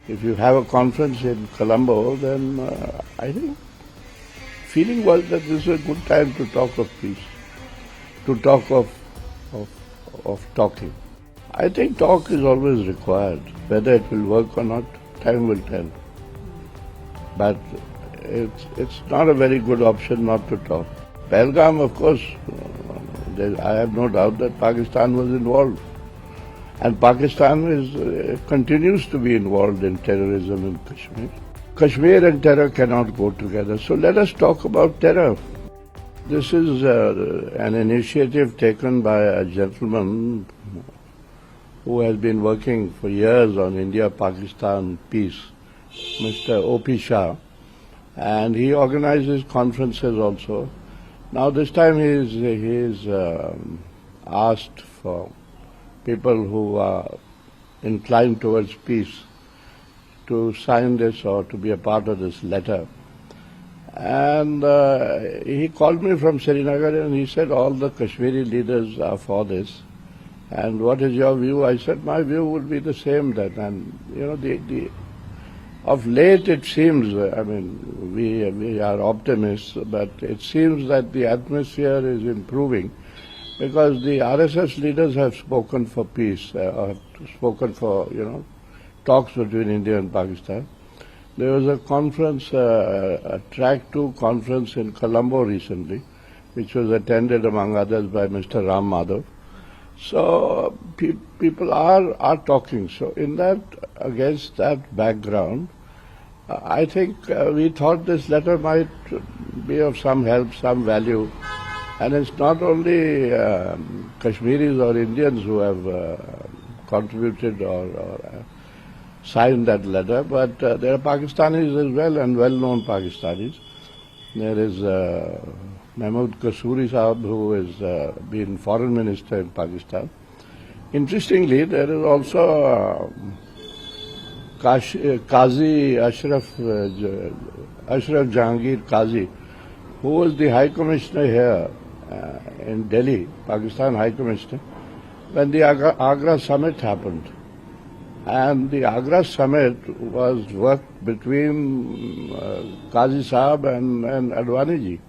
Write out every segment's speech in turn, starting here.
If you have a conference in Colombo, then I think feeling was that this is a good time to talk of peace, to talk of, of talking. I think talk is always required. Whether it will work or not, time will tell. But it's not a very good option not to talk. Pahalgam, of course, I have no doubt that Pakistan was involved. And Pakistan continues to be involved in terrorism in Kashmir. Kashmir and terror cannot go together. So let us talk about terror. This is an initiative taken by a gentleman who has been working for years on India-Pakistan peace, Mr. O.P. Shah. And he organizes conferences also. Now this time he is asked for people who are inclined towards peace to sign this or to be a part of this letter. And he called me from Srinagar and he said all the Kashmiri leaders are for this. And what is your view? I said my view would be the same that, and you know, of late it seems, I mean, we are optimists, but it seems that the atmosphere is improving because the RSS leaders have spoken for peace, have spoken for, you know, talks between India and Pakistan. There was a conference, a Track 2 conference in Colombo recently, which was attended among others by Mr. Ram Madhav. So people are talking. So in that, against that background, I think we thought this letter might be of some help, some value. And it's not only Kashmiris or Indians who have contributed or signed that letter, but there are Pakistanis as well, and well-known Pakistanis. There is Mahmood Kasuri Sahab, who has been foreign minister in Pakistan. Interestingly, there is also Qazi Ashraf Jahangir Qazi, who was the High Commissioner here in Delhi, Pakistan High Commissioner, when the Agra summit happened. And the Agra summit was worked between Qazi Sahab and Advani ji.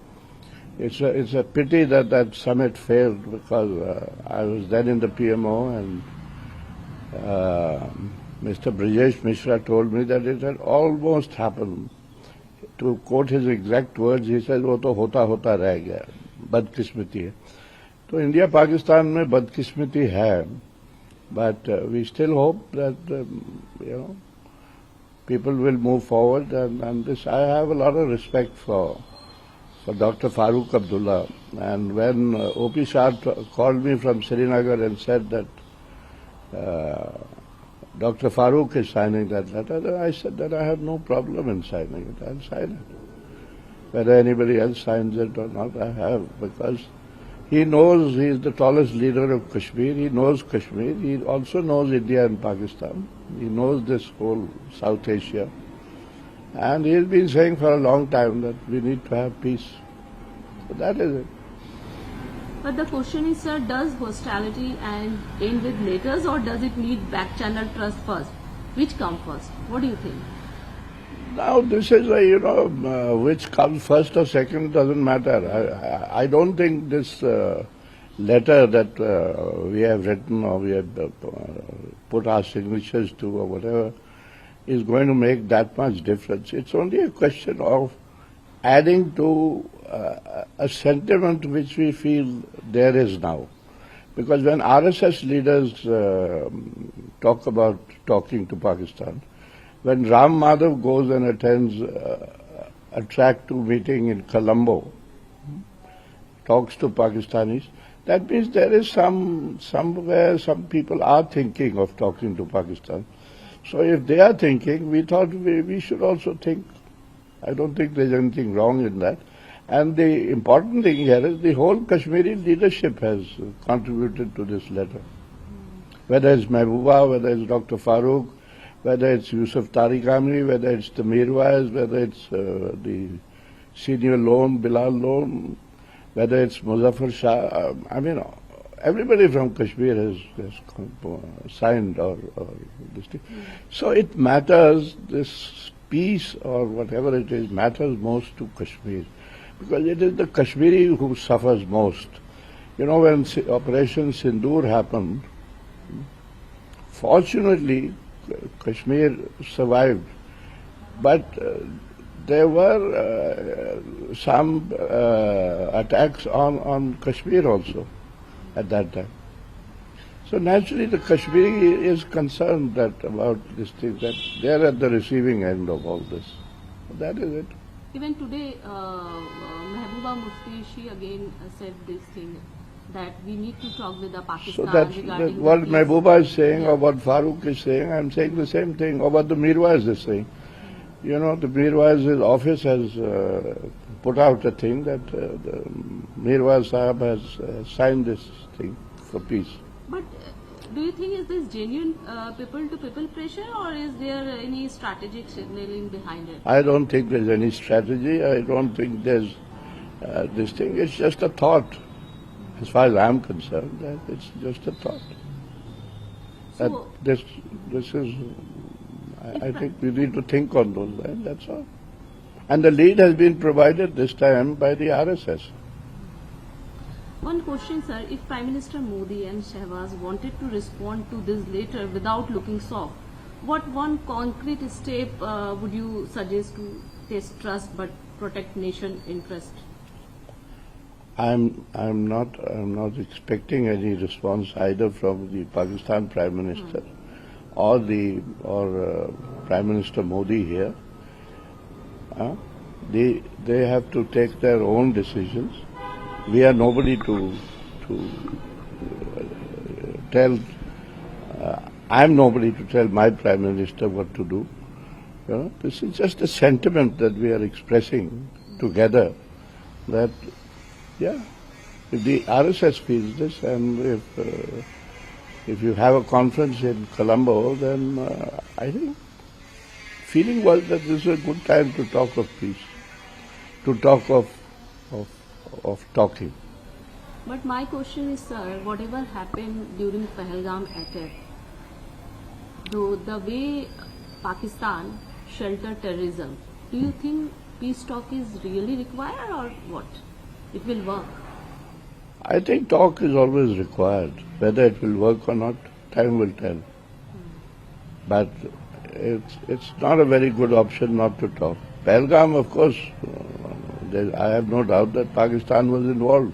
It's a pity that that summit failed because I was then in the PMO and Mr. Brijesh Mishra told me that it had almost happened. To quote his exact words, he said, "वो तो होता रह गया, बदकिस्मती है." तो India Pakistan में बदकिस्मती है, but we still hope that you know, people will move forward, and this I have a lot of respect for Dr. Farooq Abdullah. And when O.P. Shah called me from Srinagar and said that Dr. Farooq is signing that letter, I said that I have no problem in signing it. I'll sign it. Whether anybody else signs it or not, I have, because he knows he is the tallest leader of Kashmir. He knows Kashmir. He also knows India and Pakistan. He knows this whole South Asia. And he has been saying for a long time that we need to have peace. So that is it. But the question is, sir, does hostility end with letters, or does it need back-channel trust first? Which comes first? What do you think? Now, this is which comes first or second doesn't matter. I don't think this letter that we have written or we have put our signatures to or whatever is going to make that much difference. It's only a question of adding to a sentiment which we feel there is now. Because when RSS leaders talk about talking to Pakistan, when Ram Madhav goes and attends a Track 2 meeting in Colombo, talks to Pakistanis, that means there is somewhere some people are thinking of talking to Pakistan. So if they are thinking, we thought we should also think. I don't think there's anything wrong in that. And the important thing here is the whole Kashmiri leadership has contributed to this letter. Whether it's Mehbooba, whether it's Dr. Farooq, whether it's Yusuf Tariq Amri, whether it's the Mirwais, whether it's the senior Lone, Bilal Lone, whether it's Muzaffar Shah. I mean, everybody from Kashmir has signed or this thing. So it matters, this peace or whatever it is, matters most to Kashmir. Because it is the Kashmiri who suffers most. You know, when Operation Sindoor happened, fortunately, Kashmir survived. But there were some attacks on Kashmir also at that time. So naturally the Kashmiri is concerned about this thing, that they are at the receiving end of all this. That is it. Even today, Mehbooba Mufti, she again said this thing, that we need to talk with the Pakistan So that's regarding what the peace. Mehbooba is saying, Yeah. or what Farooq is saying. I'm saying the same thing, or what the Mirwais is saying. You know, the Mirwais' office has put out a thing that the Mirwais Sahab has signed this thing for peace. But do you think is this genuine people-to-people pressure, or is there any strategic signaling behind it? I don't think there's any strategy. I don't think there's this thing. It's just a thought. As far as I'm concerned, that it's just a thought. That So, this is, I think we need to think on those lines, that's all. And the lead has been provided this time by the RSS. one question, sir. If Prime Minister Modi and Shehbaz wanted to respond to this later without looking soft, what one concrete step would you suggest to test trust but protect nation interest? I'm not expecting any response either from the Pakistan Prime Minister or Prime Minister Modi here. They have to take their own decisions. We are nobody to tell. I'm nobody to tell my Prime Minister what to do. You know, this is just a sentiment that we are expressing together. That, yeah, if the RSS feels this, and if you have a conference in Colombo, then I think feeling was that this is a good time to talk of peace, to talk of talking. But my question is, sir, whatever happened during Pahalgam attack, though the way Pakistan sheltered terrorism, do you think peace talk is really required, or what? It will work? I think talk is always required. Whether it will work or not, time will tell. But it's not a very good option not to talk. Pahalgam, of course, I have no doubt that Pakistan was involved.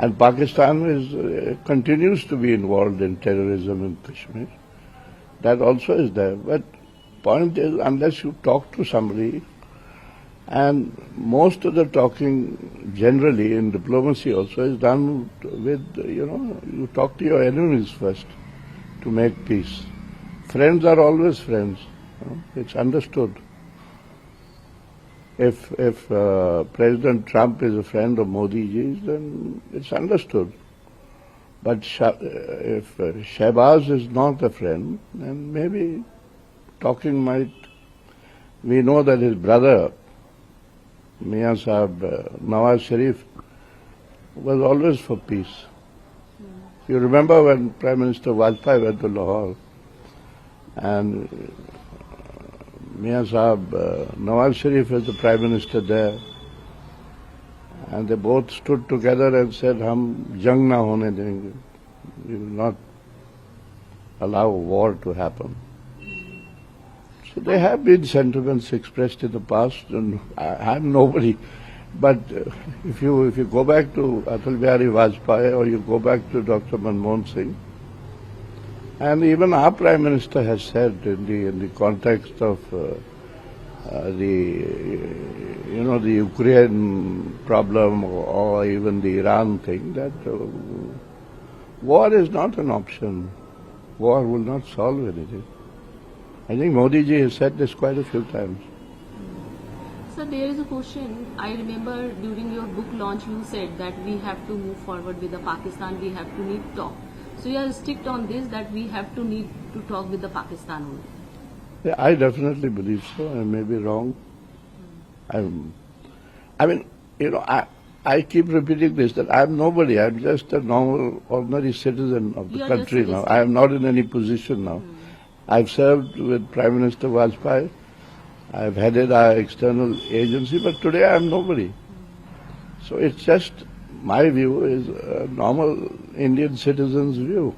And Pakistan continues to be involved in terrorism in Kashmir. That also is there. But point is, unless you talk to somebody, and most of the talking generally in diplomacy also is done with, you talk to your enemies first to make peace. Friends are always friends. It's understood. If President Trump is a friend of Modi ji's, then it's understood. But if Shehbaz is not a friend, then maybe talking might. We know that his brother, Mian Sahib, Nawaz Sharif, was always for peace. You remember when Prime Minister Vajpayee went to Lahore, and Mian Sahib, Nawaz Sharif was the Prime Minister there, and they both stood together and said, "Hum jang na hone denge. We will not allow war to happen." So there have been sentiments expressed in the past, and I'm nobody. But if you go back to Atal Bihari Vajpayee, or you go back to Dr. Manmohan Singh, and even our Prime Minister has said in the context of the Ukraine problem, or even the Iran thing, that war is not an option. War will not solve anything. I think Modi ji has said this quite a few times. Sir, there is a question. I remember during your book launch you said that we have to move forward with the Pakistan, we have to need talk. So you are strict on this, that we have to need to talk with the Pakistan only. Yeah, I definitely believe so. I may be wrong. I keep repeating this, that I'm nobody. I'm just a normal, ordinary citizen of the You are country just a now. listener. I am not in any position now. I've served with Prime Minister Vajpayee. I've headed our external agency, but today I'm nobody. So it's just, my view is a normal Indian citizen's view.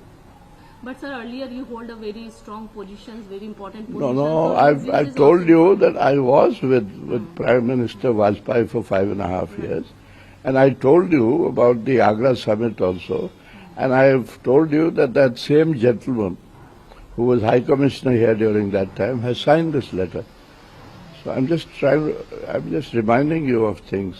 But sir, earlier you hold a very strong positions, very important No, positions. no, So this I've is told also you important. that I was with Prime Minister Vajpayee for 5.5 years. And I told you about the Agra summit also. And I have told you that that same gentleman who was High Commissioner here during that time has signed this letter. So I'm just reminding you of things.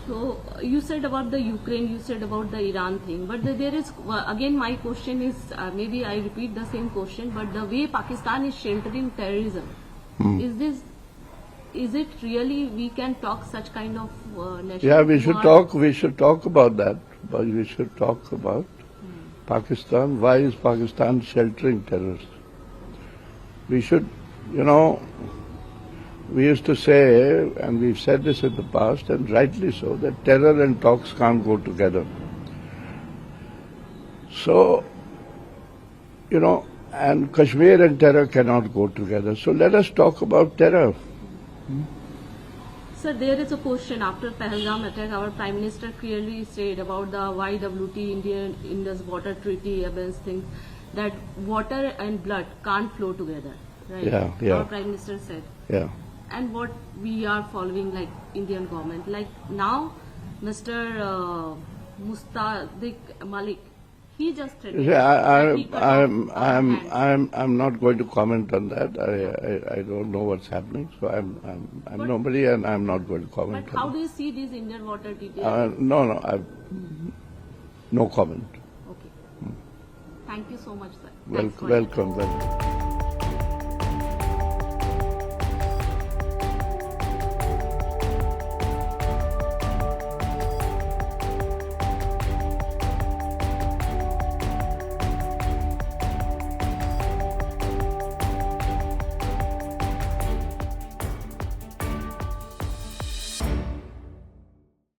So you said about the Ukraine, you said about the Iran thing, but there is again my question is maybe I repeat the same question, but the way Pakistan is sheltering terrorism, is it really we can talk such kind of nation? Yeah, we who should talk about that. But we should talk about Pakistan. Why is Pakistan sheltering terrorists? We should, we used to say, and we've said this in the past, and rightly so, that terror and talks can't go together. So, and Kashmir and terror cannot go together. So let us talk about terror. Sir, there is a question after Pahalgam attack. Our Prime Minister clearly said about the YWT, Indian Indus Water Treaty, against things that water and blood can't flow together. Right? Yeah. Our Prime Minister said. Yeah. And what we are following, like Indian government, like now, Mr. Mustadiq Malik, he just threatened. that he cut off our hands. I'm not going to comment on that. I don't know what's happening, so I'm nobody, and I'm not going to comment. But how on do you see these Indian water treaty? no comment. Okay. Thank you so much, sir. Thanks for your time. Welcome.